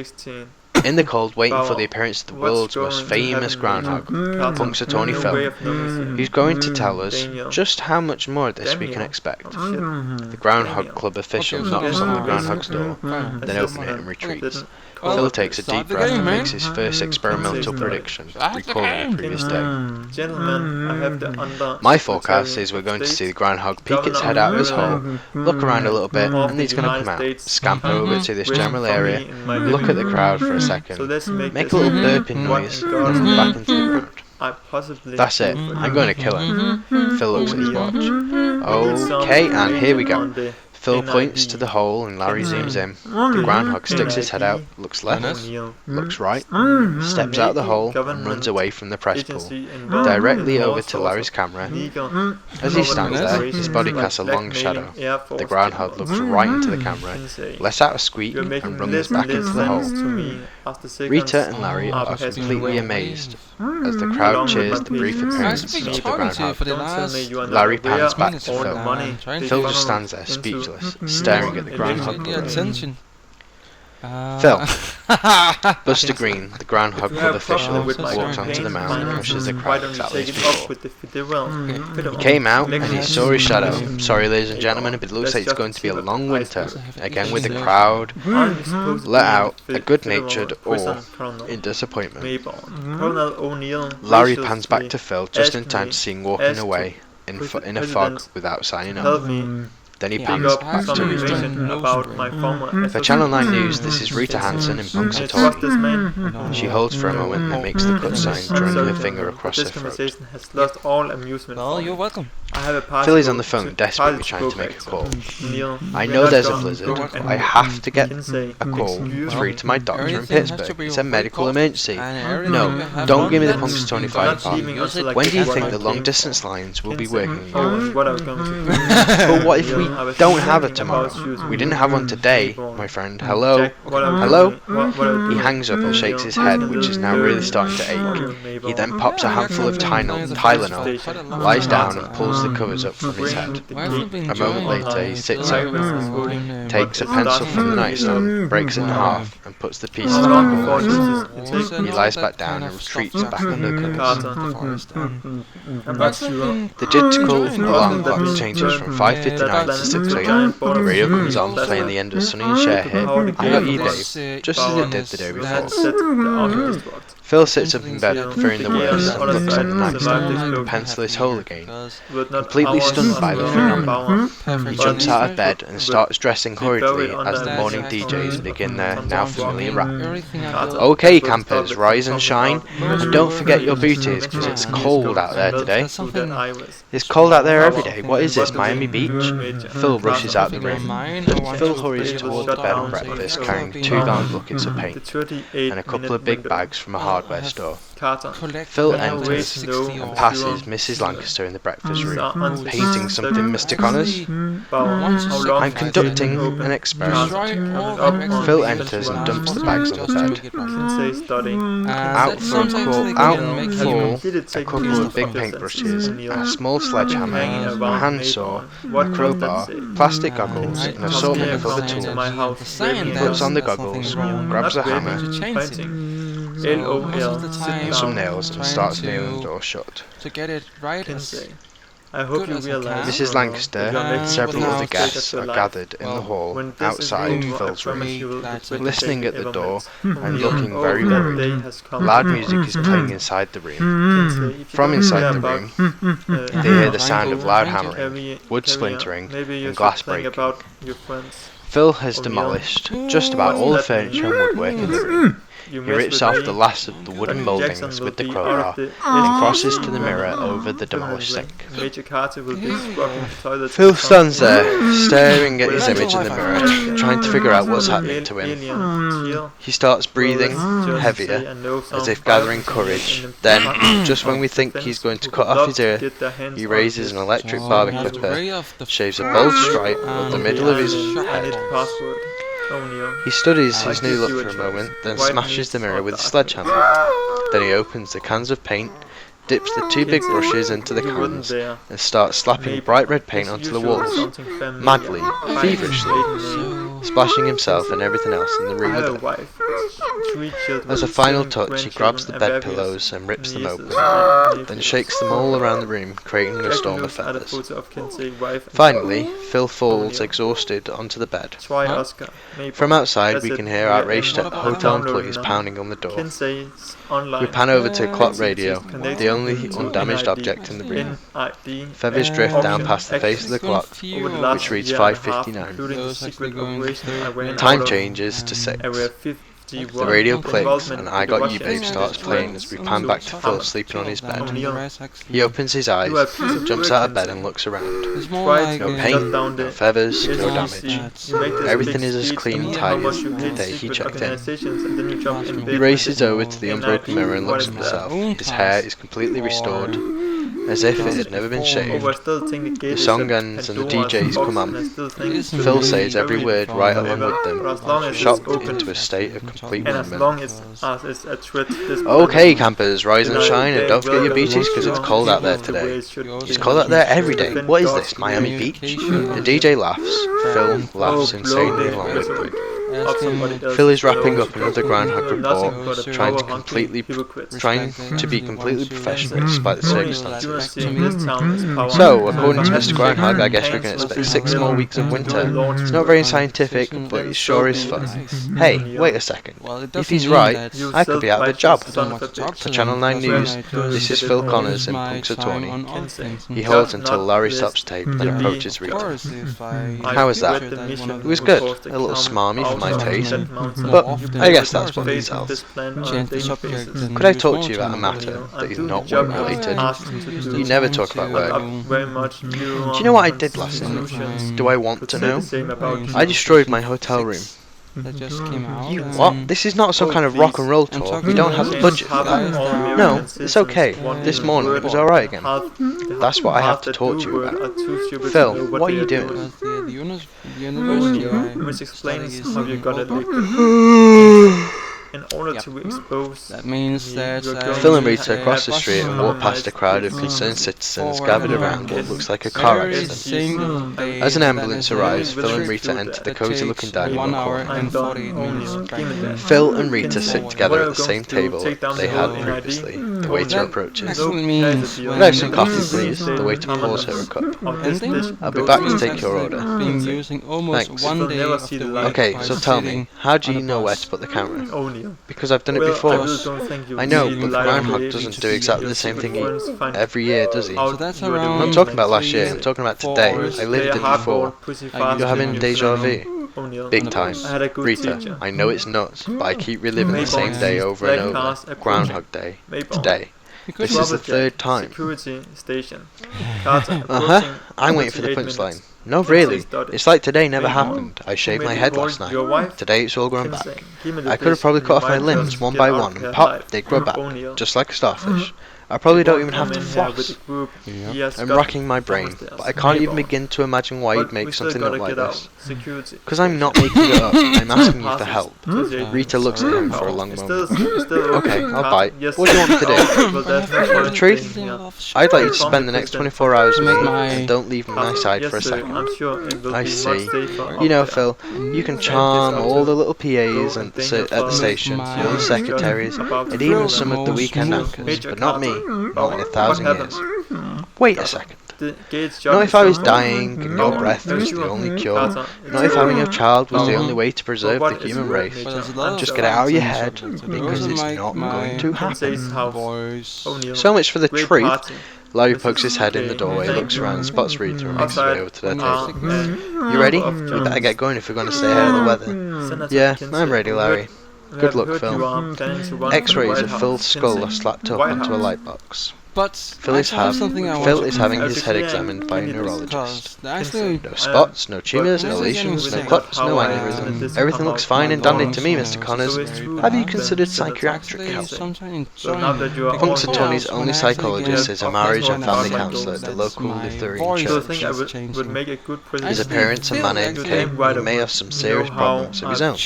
In the cold, waiting for the appearance of the world's most famous groundhog, Punxsutawney Phil, who's going to tell us just how much more of this we can expect. The Groundhog Club official knocks on the groundhog's door, then opens it and retreats. Phil takes a deep breath and makes his first experimental prediction, recalling the previous day. My forecast is we're going to see the groundhog peek its head out of his hole, look around a little bit, and then he's going to come out, scamper over to this general area, look at the crowd for a second, make a little burping noise, and then run back into the crowd. That's it, I'm going to kill him. Phil looks at his watch. Okay, and here we go. Phil points to the hole and Larry zooms in. The groundhog sticks his head out, looks left, looks right, steps out of the hole and runs away from the press pool, directly over to Larry's camera. As he stands there, his body casts a long shadow. The groundhog looks right into the camera, lets out a squeak and runs back into the hole. Rita and Larry are completely amazed as the crowd cheers the brief appearance of the groundhog. Larry pans back to Phil. Phil just stands there speechless, staring at the groundhog. Phil. Buster Green, the Groundhog Club official, walks onto the mound and pushes the crowd exactly as before. He came out and he saw his shadow. Sorry, ladies and gentlemen, but it looks like it's going to be a long winter. Again with the crowd let out, a good-natured awe in disappointment. Larry pans back to Phil just in time to see him walking away in a fog without signing up. Then he pans back to Rita. For Channel 9 News, this is Rita Hansen in Punxsutawney. She holds for a moment and makes the cut sign, running her finger across her throat. Well, you're welcome. Phil is on the phone desperately trying to make a call. I know there's a blizzard. I have to get a call through to my doctor in Pittsburgh. It's a medical emergency. No, don't give me the Punxsutawney part. When do you think the long distance lines will be working? But what if we don't have it tomorrow? We didn't have one today, my friend. Hello? Hello? He hangs up and shakes his head, which is now really starting to ache. He then pops a handful of Tylenol, lies down and pulls the covers up from his head. A moment later he sits up, takes a pencil from the nightstand, breaks it in half and puts the pieces back on the nightstand. He lies back down and retreats back under the covers. The digital alarm clock changes from 5:59 to 6 a.m. The radio comes on, playing the end of Sonny and Cher hit I Got You Babe, just as it did the day before. Phil sits up in bed, fearing the worst, and looks at the nightstand. The pencil is whole again. Completely stunned by the phenomenon, he jumps out of bed and starts dressing hurriedly as the morning DJs begin their now familiar rap. Okay, campers, rise and shine, and don't forget your booties, because it's cold out there today. It's cold out there every day. What is this, Miami Beach? Phil rushes out the room. Phil hurries towards the bed and breakfast, carrying 2 gallon buckets of paint and a couple of big bags from a hardware store. Phil enters and passes Mrs. Lancaster in the breakfast room, painting something, Mr. Connors? I'm conducting an experiment. Phil enters and dumps the bags on the bed. Out for a couple of big paintbrushes, a small sledgehammer, a handsaw, a crowbar, plastic goggles, an assortment of other tools. He puts on the goggles, grabs a hammer, and some nails and starts nailing the door shut. To get it right I hope you realize Mrs. Lancaster and several other guests are gathered in the hall outside Phil's room, listening at the door and looking very worried. Loud music is playing inside the room. From inside the room, they hear the sound of loud hammering, wood splintering, and glass breaking. Phil has demolished just about all the furniture and woodwork in the room. He rips off the last of the wooden mouldings with the crowbar and crosses to the mirror over the demolished sink. Phil stands there, staring at his image in the mirror, trying to figure out what's happening to him. He starts breathing heavier, as if gathering courage. Then, just when we think he's going to cut off his ear, he raises an electric barber clipper, shaves a bold stripe up the middle of his head. He studies his new look for a moment, then smashes the mirror with a sledgehammer. Then he opens the cans of paint, dips the 2 big brushes into the cans, and starts slapping bright red paint onto the walls, madly, feverishly, splashing himself and everything else in the room with it. As a final touch, he grabs the bed pillows and rips them open, then shakes them all around the room, creating a storm of feathers. Finally, Phil falls exhausted onto the bed. From outside, we can hear outraged hotel employees pounding on the door. We pan over to a clock radio, the only undamaged object in the room. Feathers drift down past the face of the clock, which reads 5:59. Time changes to 6. The radio clicks and I Got You Babe starts playing as we pan back to Phil sleeping on his bed. He opens his eyes, jumps out of bed and looks around. No paint, no feathers, no damage. Everything is as clean and tidy as the day he checked in. He races over to the unbroken mirror and looks at himself. His hair is completely restored, as if it had never been shaved. The song ends and the DJs come on. Phil says every word right along with them, shocked into a state of complete wonderment. Okay, campers, rise and shine, and don't forget your beaches because it's cold out there today. It's cold out there every day. What is this, Miami Beach? The DJ laughs. Phil laughs insanely along with them. Phil is wrapping up another Groundhog report, trying to be completely professional despite the circumstances. So, according to Mr. Groundhog, I guess we can expect 6 more weeks of winter. It's not very scientific, but it sure is fun. Hey, wait a second. If he's right, I could be out of a job. For Channel 9 News, this is Phil Connors in Punxsutawney. He holds until Larry stops tape, then approaches Rita. How was that? It was good. A little smarmy from my taste, but I guess that's what these are. Could I talk to you about a matter that is not work related? You never talk about work. Do you know what I did last night? Do I want to know? I destroyed my hotel room. That just came out. You what? This is not some kind of rock and roll talk. We don't have the budget for that. No, it's okay. This morning it was alright again. That's what I have to talk to you about. Phil, what are you doing? Which explains how you got addicted. In order to expose, that means that Phil and Rita cross the street and walk past a crowd of concerned citizens gathered around what looks like a car accident. As an ambulance arrives, Phil and Rita enter the cozy looking dining room corner. Phil and Rita sit together at the same table they had previously. The waiter approaches. Could I have some coffee, please? The waiter pours her a cup. I'll be back to take your order. Thanks. Okay, so tell me, how do you know where to put the camera? Because I've done it before. I know, but the groundhog doesn't do exactly the same thing every year, does he? So that's I'm not talking about last year, I'm talking about today. I lived it before. You're having deja vu. Big time. Rita, I know it's nuts, but I keep reliving the same day over and over. Groundhog Day. Today. This is the third time. I'm waiting for the punchline. No, really. It's like today never happened. I shaved my head last night. Today it's all grown back. I could have probably cut off my limbs one by one and pop, they grow back, just like a starfish. I probably don't even have to floss. I'm racking my brain, but I can't even begin to imagine why you'd make something up like this. Because I'm not making it up, I'm asking you for help. Rita looks at him for a long moment. Okay, I'll bite. What do you want me to do? The truth? I'd like you to spend the next 24 hours with me, and don't leave my side for a second. I see. You know, Phil, you can charm all the little PAs at the station, all the secretaries, and even some of the weekend anchors, but not me. Not in 1,000 years. Wait a second. Not if I was dying and your breath was the only cure. Not if having a child was the only way to preserve the human race. Just get it out of your head, because it's not going to happen. So much for the truth. Larry pokes his head in the doorway, looks around, spots Rita and makes his way over to their table. You ready? We better get going if we're going to stay ahead of the weather. Yeah, I'm ready, Larry. Good luck, Phil. X-rays of Phil's skull are slapped up onto a light box. But Phil is having his head examined by a neurologist. No spots, no tumours, no lesions, no clots, no aneurysm. Everything looks fine and dandy to me, Mr. Connors. Have you considered psychiatric help? Punxsutawney's only psychologist is a marriage and family counsellor at the local Lutheran church. His appearance and manner indicate he may have some serious problems of his own.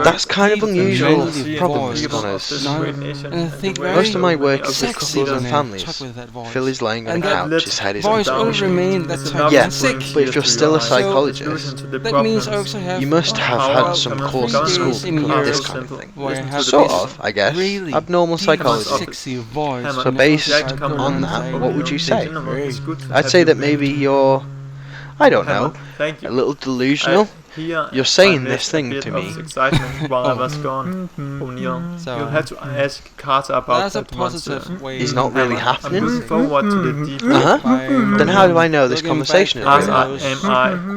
That's kind of unusual problem, Mr. Connors. Most of my work is with couples and families. Phil is lying on a couch, his head is on the Yes, but if you're still a psychologist, you must have had some course at school to cover this kind of thing. Sort of, I guess. Abnormal psychology. So based on that, what would you say? I'd say that maybe you're, I don't know, a little delusional. You're saying this thing to me. While I was gone, O'Neill. You'll have to ask Carter about that once. It's not really happening. Forward to the deep. Then how do I know this conversation is real?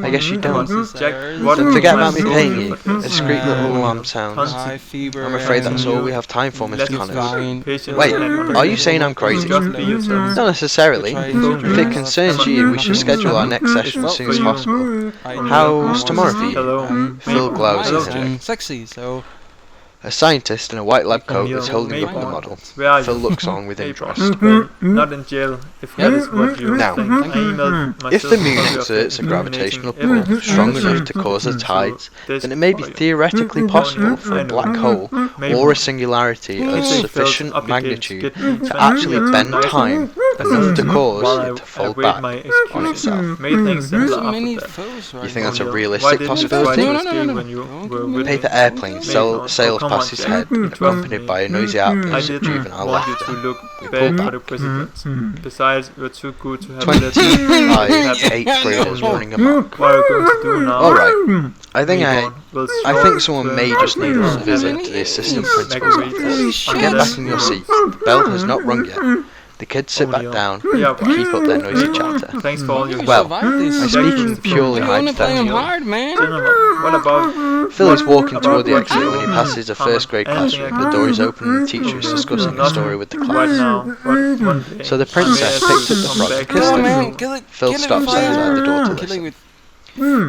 I guess you don't. Don't forget about me paying you. A discreet little alarm sounds. I'm afraid that's all we have time for, Mr. Connors. Wait, are you saying I'm crazy? Not necessarily. If it concerns you, we should schedule our next session as soon as possible. How's tomorrow for you? Phil glowers at him. Sexy, so A scientist in a white lab coat is holding up the model. Phil looks on with interest. Not in jail, if that is what you Now, think. if the moon exerts a gravitational pull strong enough to cause the tides, then it may be theoretically possible for a black hole or a singularity of sufficient magnitude to actually bend time enough to cause it to fold back on itself. You think that's a realistic possibility? Paper airplanes sailed past his head, accompanied by a noisy outburst of juvenile laughter. We pulled back. Besides, you're too good to have 25 8th graders running amok. What are you going to do now? Alright, I think someone may just need a little visit to the assistant principal's office. Get back in your seat. The bell has not rung yet. The kids sit back down Yeah, and keep up their noisy chatter. Thanks for all your Well, I'm speaking purely hypothetically. What about Phil is walking toward the exit when he passes a first grade classroom. The door is open and the teacher is discussing a story with the right class. now? So the princess picks up the frog and kisses the frog. Phil stops outside the door to listen.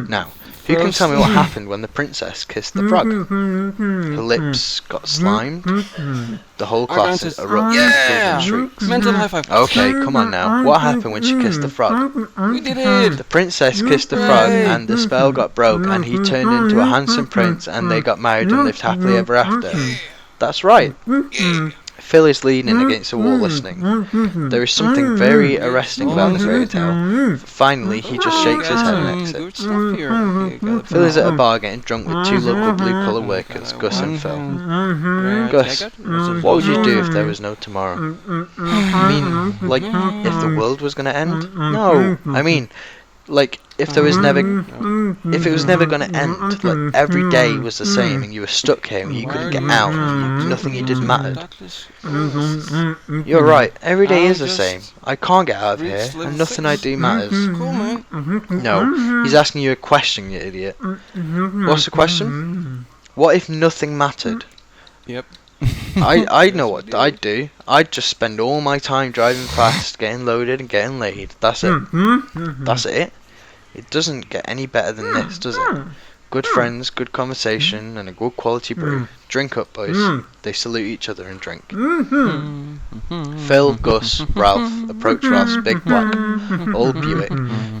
Now, who can tell me what happened when the princess kissed the frog? Her lips got slimed. The whole class erupted in children's shrieks. Mental high five. Okay, come on now. What happened when she kissed the frog? We did it. The princess kissed the frog and the spell got broke and he turned into a handsome prince and they got married and lived happily ever after. That's right. Phil is leaning against the wall listening. There is something very arresting about the fairy tale. Finally, he just shakes his head and exits. Phil is at a bar getting drunk with two local blue-collar workers, Gus and Phil. Gus, what would you do if there was no tomorrow? I mean, like, if the world was going to end? No, I mean, like, if it was never going to end, like, every day was the same and you were stuck here and you couldn't get out and nothing you did mattered. You're right, every day is the same. I can't get out of here and nothing I do matters. No, he's asking you a question, you idiot. What's the question? What if nothing mattered? Yep. I know what I'd do. I'd just spend all my time driving fast, getting loaded and getting laid. That's it. That's it. It doesn't get any better than this, does it? Good friends, good conversation, and a good quality brew. Drink up, boys. They salute each other and drink. Phil, Gus, Ralph approach Ralph's big black, old Buick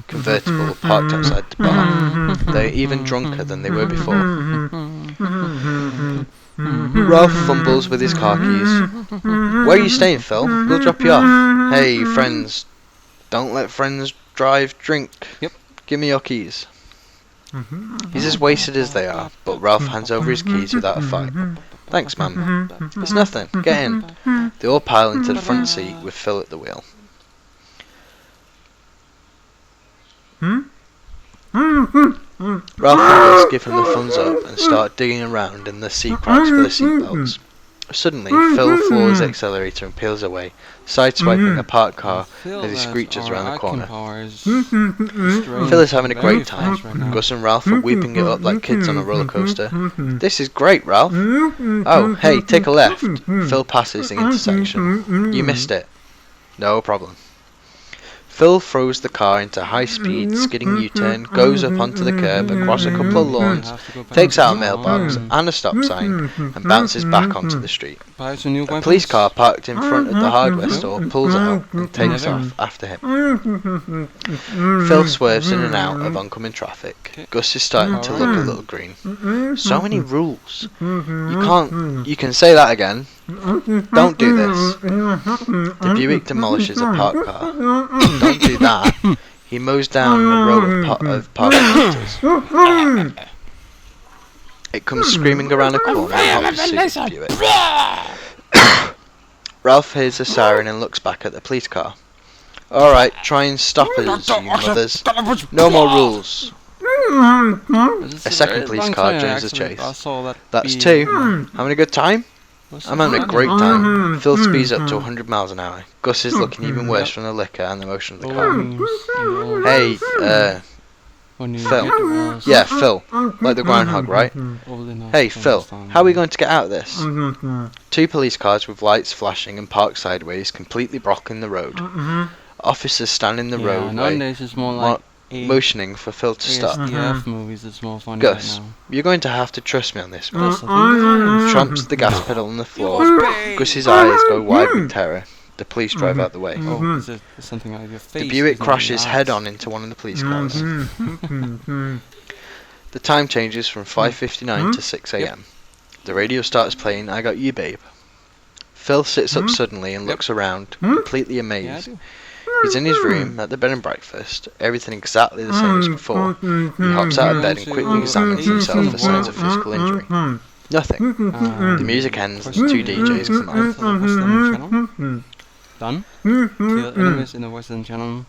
convertible parked outside the bar. They're even drunker than they were before. Ralph fumbles with his car keys. Where are you staying, Phil? We'll drop you off. Hey, friends. Don't let friends drive, drink. Yep. Give me your keys. He's as wasted as they are, but Ralph hands over his keys without a fight. Thanks, man. It's nothing. Get in. They all pile into the front seat with Phil at the wheel. Ralph and Gus give him the thumbs up and start digging around in the seat cracks for the seatbelts. Suddenly, Phil floors the accelerator and peels away, sideswiping a parked car as he screeches around the corner. Phil is having a great time. Gus and Ralph are weeping it up like kids on a roller coaster. This is great, Ralph. Oh, hey, take a left. Phil passes the intersection. You missed it. No problem. Phil throws the car into a high-speed, skidding U-turn, goes up onto the curb, across a couple of lawns, takes out a mailbox and a stop sign, and bounces back onto the street. A police car parked in front of the hardware store pulls out and takes off after him. Phil swerves in and out of oncoming traffic. Gus is starting to look a little green. So many rules. You can say that again. Don't do this. The Buick demolishes a parked car. Don't do that. He mows down a row of parked scooters. It comes screaming around a corner and hops the Buick. Ralph hears a siren and looks back at the police car. Alright, try and stop us, you mothers. No more rules. A second police car joins the chase. That's two. Having a good time? I'm having a great time. Phil speeds up to 100 miles an hour. Gus is looking even worse from the liquor and the motion of the car. Hey, Phil. Yeah, Phil. Like the groundhog, right? Hey, Phil. How are we going to get out of this? Two police cars with lights flashing and parked sideways, completely blocking the road. Officers stand in the roadway, motioning for Phil to stop. Gus, you're going to have to trust me on this one. Trumps the gas pedal on the floor. Gus's eyes go wide with terror. The police drive out the way. The Buick crashes head-on into one of the police cars. The time changes from 5:59 to 6 a.m. The radio starts playing I Got You, Babe. Phil sits up suddenly and looks around, completely amazed. He's in his room at the bed and breakfast, everything exactly the same as before. He hops out of bed and quickly examines himself for signs of physical injury. Nothing. The music ends and two DJs come on. Done. Kill enemies in the Western Channel.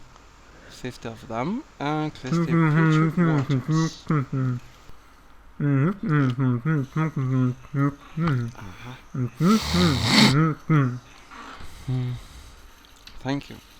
50 of them. And click the waters. Thank you.